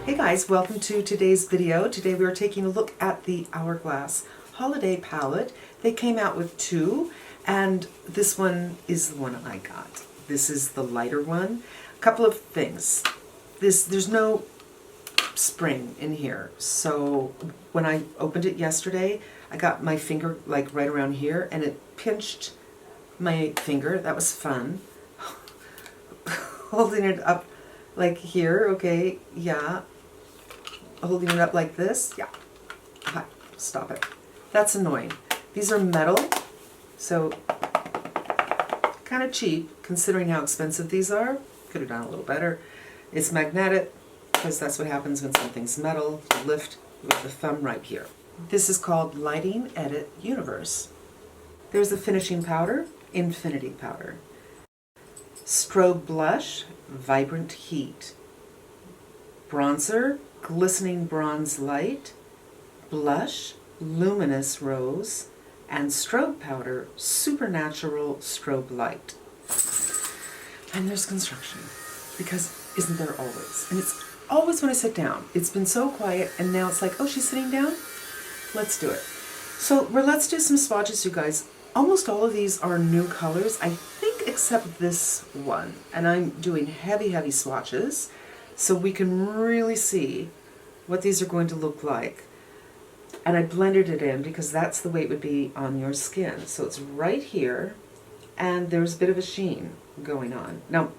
Hey guys, welcome to today's video. Today we are taking a look at the Hourglass Holiday Palette. They came out with two, and this one is the one I got. This is the lighter one. A couple of things. There's no spring in here, so when I opened it yesterday, I got my finger like right around here, and it pinched my finger. That was fun. Holding it up like here, okay, yeah. Holding it up like this, yeah. Hi, stop it. That's annoying. These are metal, so kind of cheap considering how expensive these are. Could have done a little better. It's magnetic because that's what happens when something's metal. You lift with the thumb right here. This is called Lighting Edit Universe. There's the finishing powder, Infinity Powder. Strobe blush, Vibrant Heat. Bronzer, Glistening Bronze Light. Blush, Luminous Rose. And strobe powder, Supernatural Strobe Light. And there's construction, because isn't there always? And it's always when I sit down. It's been so quiet, and now it's like, oh, she's sitting down? Let's do it. So let's do some swatches, you guys. Almost all of these are new colors, I think, except this one. And I'm doing heavy swatches, so we can really see what these are going to look like. And I blended it in because that's the way it would be on your skin. So it's right here, and there's a bit of a sheen going on. Now,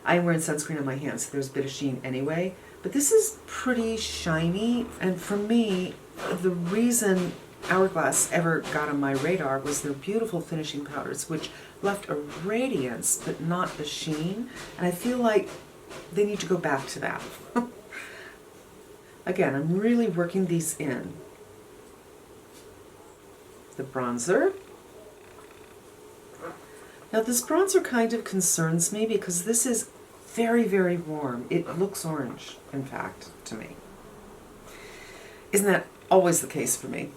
I'm wearing sunscreen on my hands, so there's a bit of sheen anyway, but this is pretty shiny, and for me, the reason Hourglass ever got on my radar was their beautiful finishing powders, which left a radiance, but not a sheen, and I feel like they need to go back to that. Again, I'm really working these in. The bronzer. Now this bronzer kind of concerns me because this is very warm. It looks orange, in fact, to me. Isn't that always the case for me?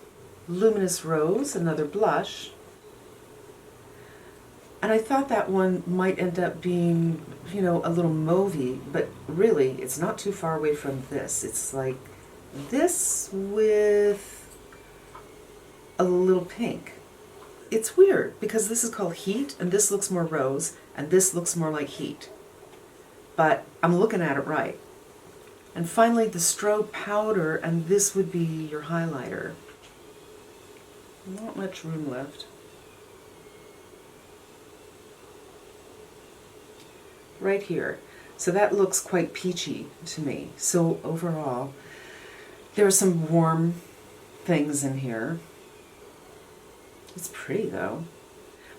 Luminous Rose, another blush. And I thought that one might end up being, you know, a little mauvey, but really it's not too far away from this. It's like this with a little pink. It's weird because this is called Heat, and this looks more rose, and this looks more like Heat. But I'm looking at it right. And finally the strobe powder, and this would be your highlighter. Not much room left. Right here. So that looks quite peachy to me. So overall, there are some warm things in here. It's pretty though.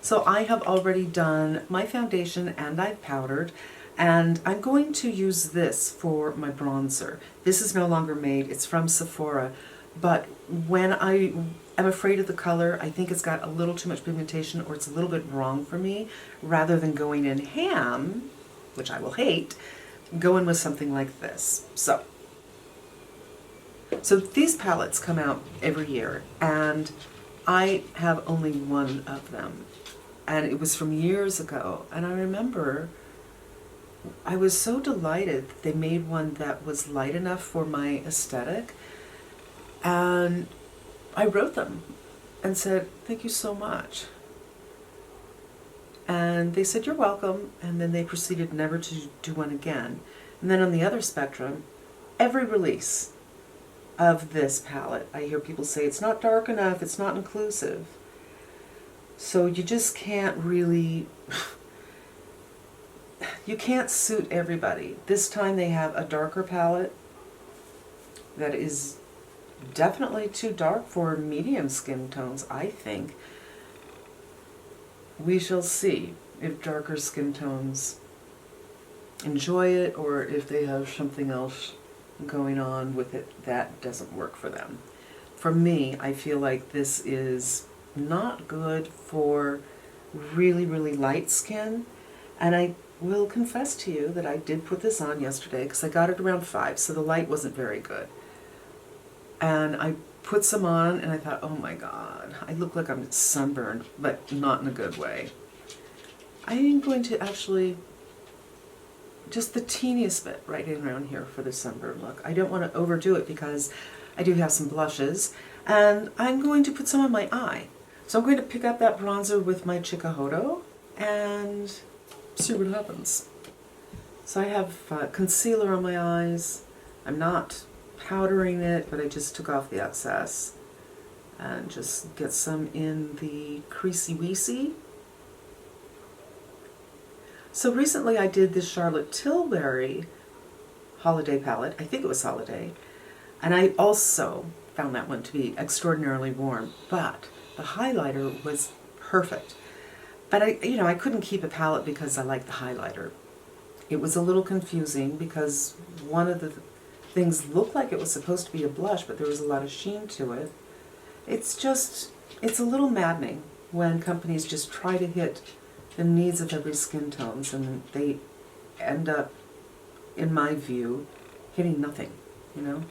So I have already done my foundation and I've powdered, and I'm going to use this for my bronzer. This is no longer made, it's from Sephora, but when I am afraid of the color, I think it's got a little too much pigmentation or it's a little bit wrong for me, rather than going in ham, which I will hate, go in with something like this. So these palettes come out every year, and I have only one of them, and it was from years ago, and I remember I was so delighted that they made one that was light enough for my aesthetic, and I wrote them and said, thank you so much. And they said, you're welcome, and then they proceeded never to do one again. And then on the other spectrum, every release of this palette, I hear people say it's not dark enough, it's not inclusive. So you just can't really, you can't suit everybody. This time they have a darker palette that is definitely too dark for medium skin tones, I think. We shall see if darker skin tones enjoy it, or if they have something else going on with it that doesn't work for them. For me, I feel like this is not good for really light skin, and I will confess to you that I did put this on yesterday because I got it around 5, so the light wasn't very good. And I put some on and I thought, oh my god, I look like I'm sunburned, but not in a good way. I am going to actually just the teeniest bit right in around here for the sunburn look. I don't want to overdo it because I do have some blushes, and I'm going to put some on my eye. So I'm going to pick up that bronzer with my Chikuhodo and see what happens. So I have concealer on my eyes. I'm not powdering it, but I just took off the excess and just get some in the creasy weasy. So recently I did this Charlotte Tilbury holiday palette. I think it was holiday. And I also found that one to be extraordinarily warm, but the highlighter was perfect. But I couldn't keep a palette because I like the highlighter. It was a little confusing because one of the things looked like it was supposed to be a blush, but there was a lot of sheen to it. It's a little maddening when companies just try to hit the needs of every skin tones and they end up, in my view, hitting nothing, you know?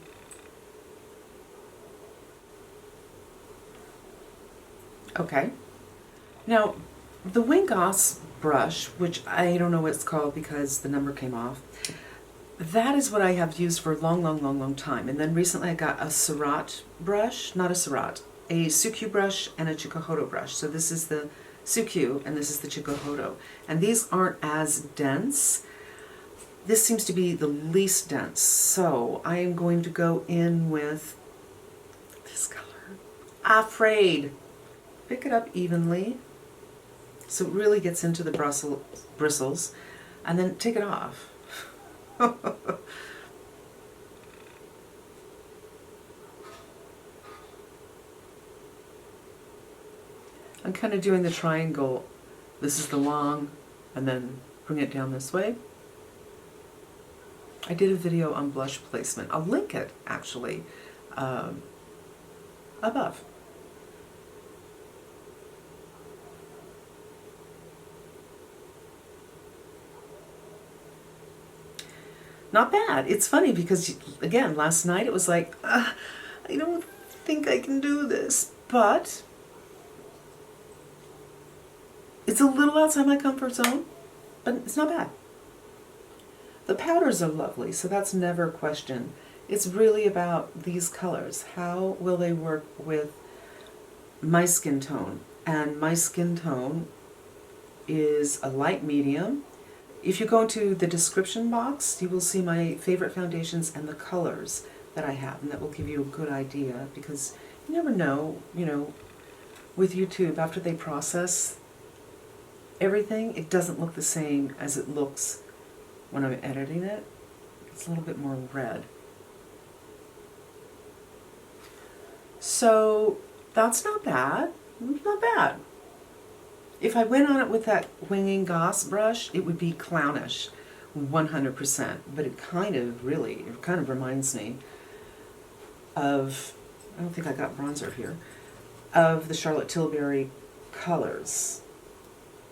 Okay. Now, the Wingoss brush, which I don't know what it's called because the number came off, that is what I have used for a long time. And then recently I got a Surratt brush, not a Surratt, a Sukyu brush and a Chikuhodo brush. So this is the Sukyu and this is the Chikuhodo. And these aren't as dense. This seems to be the least dense. So I am going to go in with this color, Afraid. Pick it up evenly so it really gets into the bristles, and then take it off. I'm kind of doing the triangle. This is the long, and then bring it down this way. I did a video on blush placement. I'll link it, actually, above. Not bad. It's funny because, again, last night it was like, I don't think I can do this, but it's a little outside my comfort zone, but it's not bad. The powders are lovely, so that's never a question. It's really about these colors. How will they work with my skin tone? And my skin tone is a light medium. If you go into the description box, you will see my favorite foundations and the colors that I have, and that will give you a good idea, because you never know, with YouTube, after they process everything, it doesn't look the same as it looks when I'm editing it. It's a little bit more red. So that's not bad. Not bad. If I went on it with that Wingoss brush, it would be clownish, 100%. But it kind of reminds me of, I don't think I got bronzer here, of the Charlotte Tilbury colors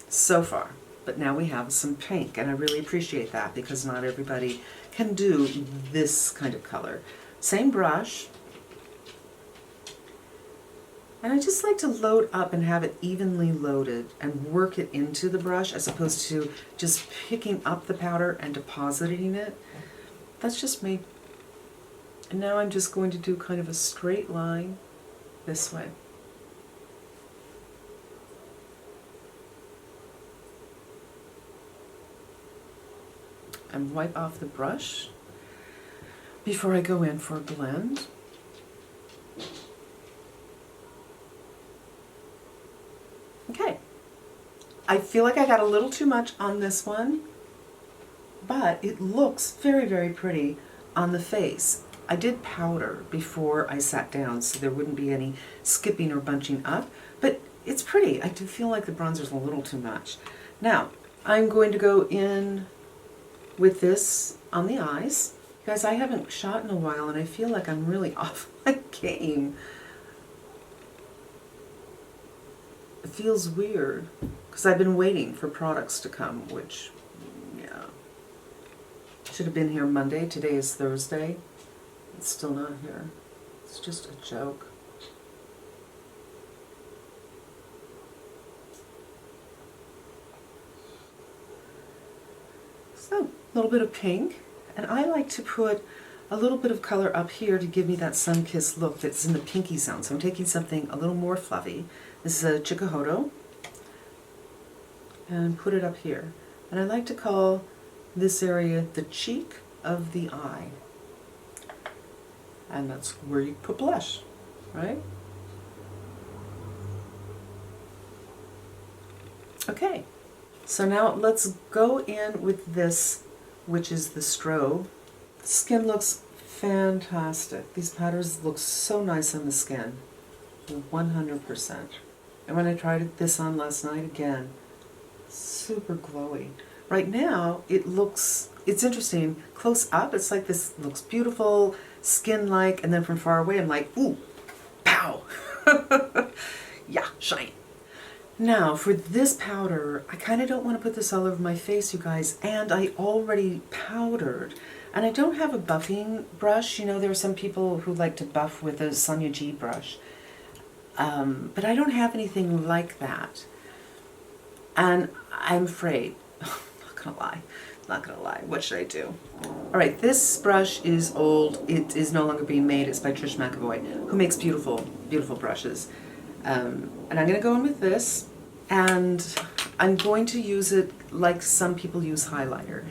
so far. But now we have some pink, and I really appreciate that because not everybody can do this kind of color. Same brush. And I just like to load up and have it evenly loaded and work it into the brush as opposed to just picking up the powder and depositing it. That's just me. And now I'm just going to do kind of a straight line this way. And wipe off the brush before I go in for a blend. Okay, I feel like I got a little too much on this one, but it looks very pretty on the face. I did powder before I sat down so there wouldn't be any skipping or bunching up, but it's pretty. I do feel like the bronzer's a little too much. Now, I'm going to go in with this on the eyes. Guys, I haven't shot in a while and I feel like I'm really off my game. It feels weird because I've been waiting for products to come, which, yeah, should have been here Monday. Today is Thursday. It's still not here. It's just a joke. So, a little bit of pink. And I like to put a little bit of color up here to give me that sun-kissed look that's in the pinky zone. So I'm taking something a little more fluffy. This is a Chikuhodo. And put it up here. And I like to call this area the cheek of the eye. And that's where you put blush, right? Okay, so now let's go in with this, which is the Strobe. The skin looks fantastic. These powders look so nice on the skin, 100%. And when I tried this on last night again, super glowy. Right now, it's interesting. Close up, it's like this looks beautiful, skin-like, and then from far away, I'm like, ooh, pow. Yeah, shine. Now, for this powder, I kind of don't want to put this all over my face, you guys, and I already powdered. And I don't have a buffing brush. You know, there are some people who like to buff with a Sonia G brush. But I don't have anything like that. And I'm afraid, not gonna lie, what should I do? All right, this brush is old. It is no longer being made. It's by Trish McAvoy, who makes beautiful, beautiful brushes. And I'm gonna go in with this, and I'm going to use it like some people use highlighter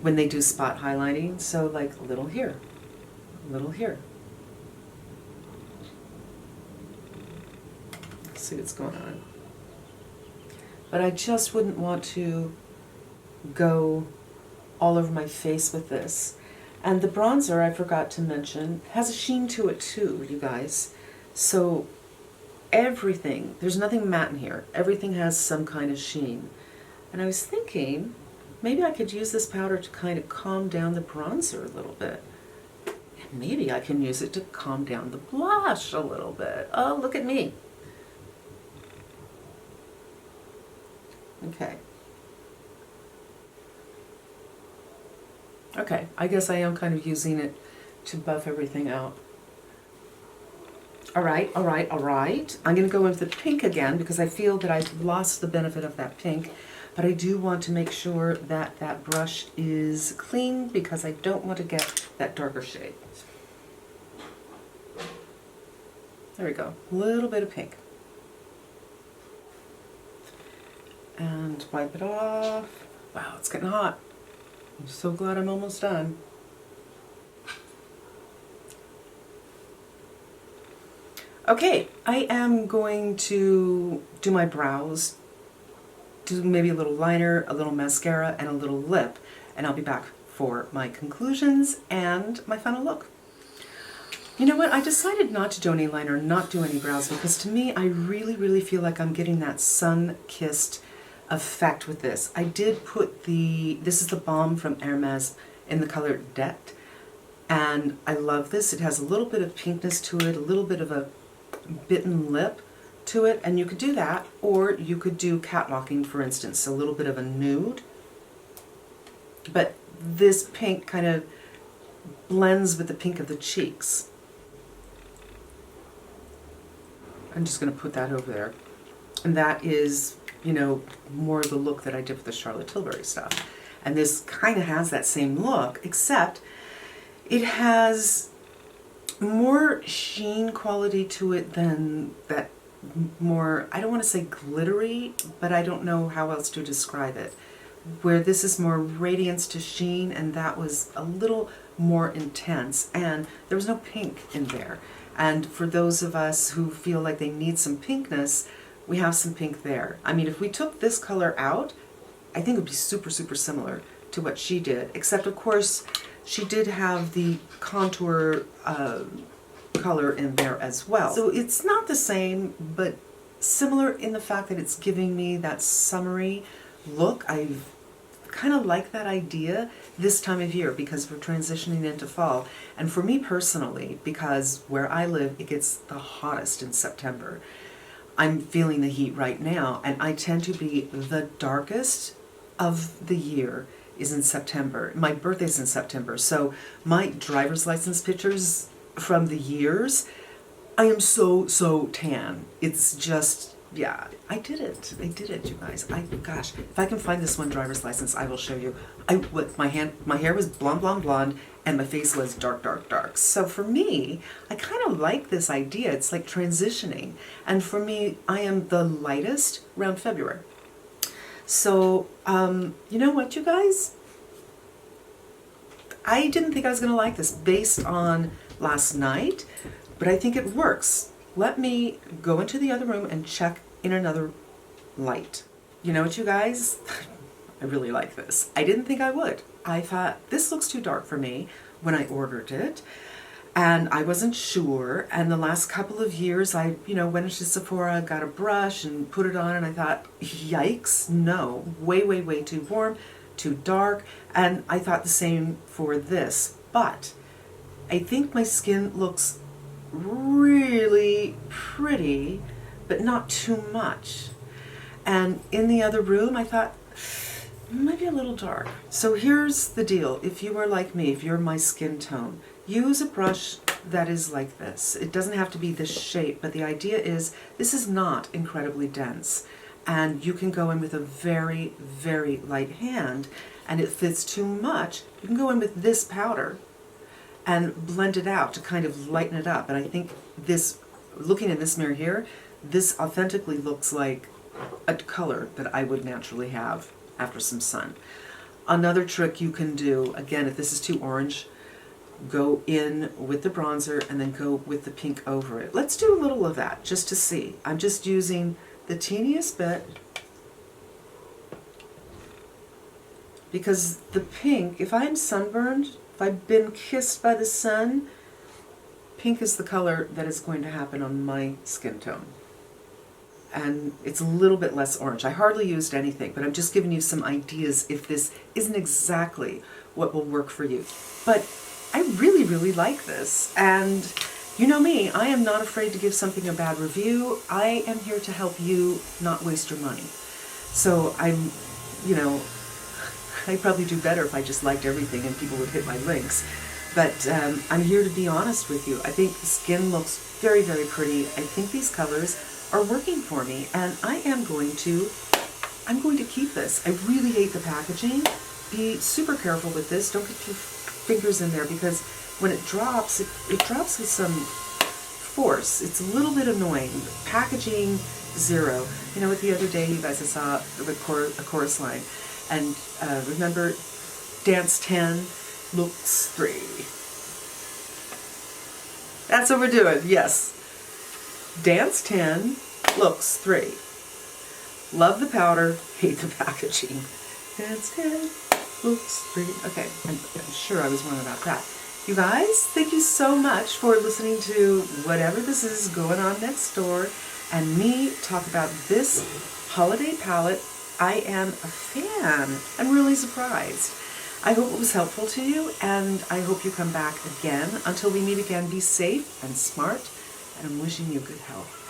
when they do spot highlighting. So like a little here, a little here. Let's see what's going on. But I just wouldn't want to go all over my face with this. And the bronzer, I forgot to mention, has a sheen to it too, you guys. So everything, there's nothing matte in here. Everything has some kind of sheen. And I was thinking, maybe I could use this powder to kind of calm down the bronzer a little bit. And maybe I can use it to calm down the blush a little bit. Oh, look at me. Okay. Okay, I guess I am kind of using it to buff everything out. All right. I'm going to go into the pink again because I feel that I've lost the benefit of that pink, but I do want to make sure that that brush is clean because I don't want to get that darker shade. There we go, a little bit of pink. And wipe it off. Wow, it's getting hot. I'm so glad I'm almost done. Okay, I am going to do my brows, do maybe a little liner, a little mascara, and a little lip, and I'll be back for my conclusions and my final look. You know what, I decided not to do any liner, not do any brows, because to me, I really feel like I'm getting that sun-kissed effect with this. I did put this is the Balm from Hermes in the color Det, and I love this. It has a little bit of pinkness to it, a little bit of a bitten lip to it, and you could do that, or you could do catwalking, for instance, a little bit of a nude. But this pink kind of blends with the pink of the cheeks. I'm just going to put that over there. And that is, you know, more the look that I did with the Charlotte Tilbury stuff. And this kind of has that same look, except it has more sheen quality to it than that more, I don't want to say glittery, but I don't know how else to describe it. Where this is more radiance to sheen, and that was a little more intense, and there was no pink in there. And for those of us who feel like they need some pinkness, we have some pink there. I mean, if we took this color out, I think it would be super similar to what she did, except of course she did have the contour color in there as well. So it's not the same, but similar in the fact that it's giving me that summery look. I kind of like that idea this time of year because we're transitioning into fall. And for me personally, because where I live, it gets the hottest in September. I'm feeling the heat right now, and I tend to be the darkest of the year is in September. My birthday's in September, so my driver's license pictures from the years, I am so tan. It's just Yeah, I did it, you guys. Gosh, if I can find this one driver's license, I will show you. My hair was blonde, and my face was dark. So for me, I kind of like this idea. It's like transitioning. And for me, I am the lightest around February. So, you know what, you guys? I didn't think I was going to like this based on last night, but I think it works. Let me go into the other room and check in another light. You know what, you guys? I really like this. I didn't think I would. I thought, this looks too dark for me when I ordered it, and I wasn't sure. And the last couple of years, I went into Sephora, got a brush and put it on, and I thought, yikes, no, way too warm, too dark. And I thought the same for this. But I think my skin looks really pretty, but not too much. And in the other room, I thought, maybe a little dark. So here's the deal. If you are like me, if you're my skin tone, use a brush that is like this. It doesn't have to be this shape, but the idea is this is not incredibly dense. And you can go in with a very light hand, and if it's too much, you can go in with this powder and blend it out to kind of lighten it up. And I think this, looking in this mirror here, this authentically looks like a color that I would naturally have after some sun. Another trick you can do, again, if this is too orange, go in with the bronzer and then go with the pink over it. Let's do a little of that just to see. I'm just using the teeniest bit, because the pink, if I'm sunburned, if I've been kissed by the sun, pink is the color that is going to happen on my skin tone. And it's a little bit less orange. I hardly used anything, but I'm just giving you some ideas if this isn't exactly what will work for you. But I really like this. And you know me, I am not afraid to give something a bad review. I am here to help you not waste your money. So I'm, I'd probably do better if I just liked everything and people would hit my links. But I'm here to be honest with you. I think the skin looks very pretty. I think these colors are working for me, and I'm going to keep this. I really hate the packaging. Be super careful with this. Don't get your fingers in there, because when it drops, it drops with some force. It's a little bit annoying. Packaging 0. You know what, the other day you guys, I saw a chorus line, and remember, dance 10, looks 3. That's what we're doing, yes. Dance 10, looks 3. Love the powder, hate the packaging. Dance 10, looks 3. Okay, I'm sure I was wrong about that. You guys, thank you so much for listening to whatever this is going on next door and me talk about this holiday palette. I am a fan. I'm really surprised. I hope it was helpful to you, and I hope you come back again. Until we meet again, be safe and smart, and I'm wishing you good health.